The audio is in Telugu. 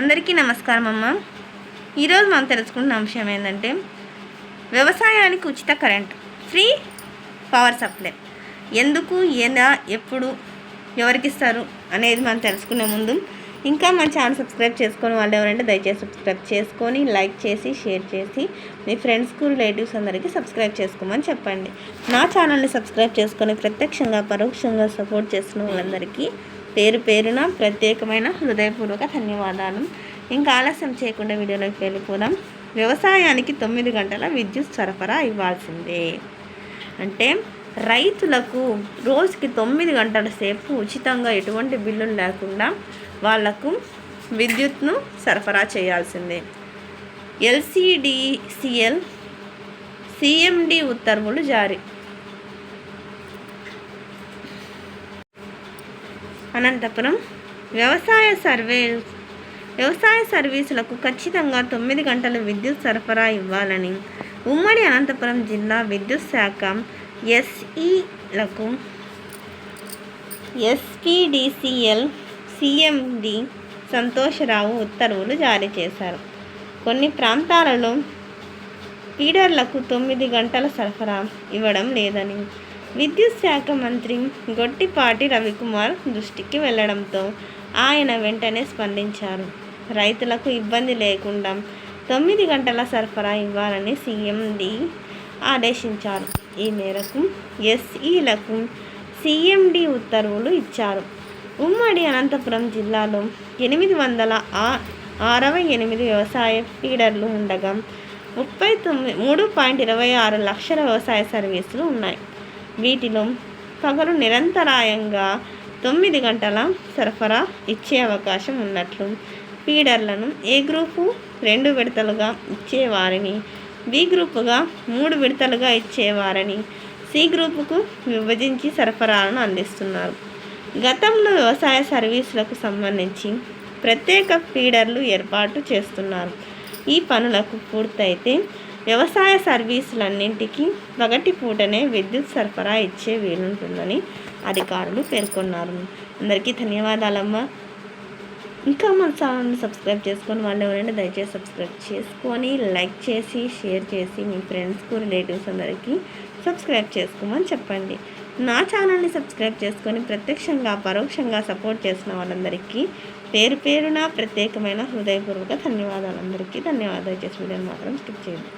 అందరికీ నమస్కారం అమ్మ. ఈరోజు మనం తెలుసుకున్న అంశం ఏంటంటే వ్యవసాయానికి ఉచిత కరెంట్, ఫ్రీ పవర్ సప్లై ఎందుకు, ఎలా, ఎప్పుడు, ఎవరికి ఇస్తారు అనేది మనం తెలుసుకునే ముందు ఇంకా మన ఛానల్ సబ్స్క్రైబ్ చేసుకొని వాళ్ళు ఎవరంటే దయచేసి సబ్స్క్రైబ్ చేసుకొని లైక్ చేసి షేర్ చేసి మీ ఫ్రెండ్స్కు రిలేటివ్స్ అందరికీ సబ్స్క్రైబ్ చేసుకోమని చెప్పండి. నా ఛానల్ని సబ్స్క్రైబ్ చేసుకొని ప్రత్యక్షంగా పరోక్షంగా సపోర్ట్ చేస్తున్న వాళ్ళందరికీ పేరు పేరున ప్రత్యేకమైన హృదయపూర్వక ధన్యవాదాలు. ఇంకా ఆలస్యం చేయకుండా వీడియోలోకి వెళ్ళిపోదాం. వ్యవసాయానికి 9 గంటల విద్యుత్ సరఫరా ఇవ్వాల్సిందే. అంటే రైతులకు రోజుకి 9 గంటల సేపు ఉచితంగా ఎటువంటి బిల్లులు లేకుండా వాళ్లకు విద్యుత్ను సరఫరా చేయాల్సిందే. LCDCL CMD ఉత్తర్వులు జారీ. అనంతపురం వ్యవసాయ సర్వీసులకు ఖచ్చితంగా 9 గంటల విద్యుత్ సరఫరా ఇవ్వాలని ఉమ్మడి అనంతపురం జిల్లా విద్యుత్ శాఖ SEలకు SPDCL CMD సంతోషరావు ఉత్తర్వులు జారీ చేశారు. కొన్ని ప్రాంతాలలో ఫీడర్లకు 9 గంటల సరఫరా ఇవ్వడం లేదని విద్యుత్ శాఖ మంత్రి గొట్టిపాటి రవికుమార్ దృష్టికి వెళ్లడంతో ఆయన వెంటనే స్పందించారు. రైతులకు ఇబ్బంది లేకుండా 9 గంటల సరఫరా ఇవ్వాలని CMD ఆదేశించారు. ఈ మేరకు SEలకు CMD ఉత్తర్వులు ఇచ్చారు. ఉమ్మడి అనంతపురం జిల్లాలో 868 వ్యవసాయ ఫీడర్లు ఉండగా 3.26 లక్షల వ్యవసాయ సర్వీసులు ఉన్నాయి. వీటిలో పగలు నిరంతరాయంగా 9 గంటల సరఫరా ఇచ్చే అవకాశం ఉన్నట్లు ఫీడర్లను ఏ గ్రూపు 2 విడతలుగా ఇచ్చేవారని, B గ్రూపుగా 3 విడతలుగా ఇచ్చేవారని, C గ్రూపుకు విభజించి సరఫరాలను అందిస్తున్నారు. గతంలో వ్యవసాయ సర్వీసులకు సంబంధించి ప్రత్యేక ఫీడర్లు ఏర్పాటు చేస్తున్నారు. ఈ పనులకు పూర్తయితే వ్యవసాయ సర్వీసులన్నింటికీ పగటిపూటనే విద్యుత్ సరఫరా ఇచ్చే వీలుంటుందని అధికారులు పేర్కొన్నారు. అందరికీ ధన్యవాదాలమ్మా. ఇంకా మన ఛానల్ని సబ్స్క్రైబ్ చేసుకొని వాళ్ళు ఎవరైనా దయచేసి సబ్స్క్రైబ్ చేసుకొని లైక్ చేసి షేర్ చేసి మీ ఫ్రెండ్స్కు రిలేటివ్స్ అందరికీ సబ్స్క్రైబ్ చేసుకోమని చెప్పండి. నా ఛానల్ని సబ్స్క్రైబ్ చేసుకొని ప్రత్యక్షంగా పరోక్షంగా సపోర్ట్ చేసిన వాళ్ళందరికీ పేరు పేరున ప్రత్యేకమైన హృదయపూర్వక ధన్యవాదాలు. అందరికీ ధన్యవాదాలు. చేసి వీడియోని మాత్రం స్కిప్ చేయండి.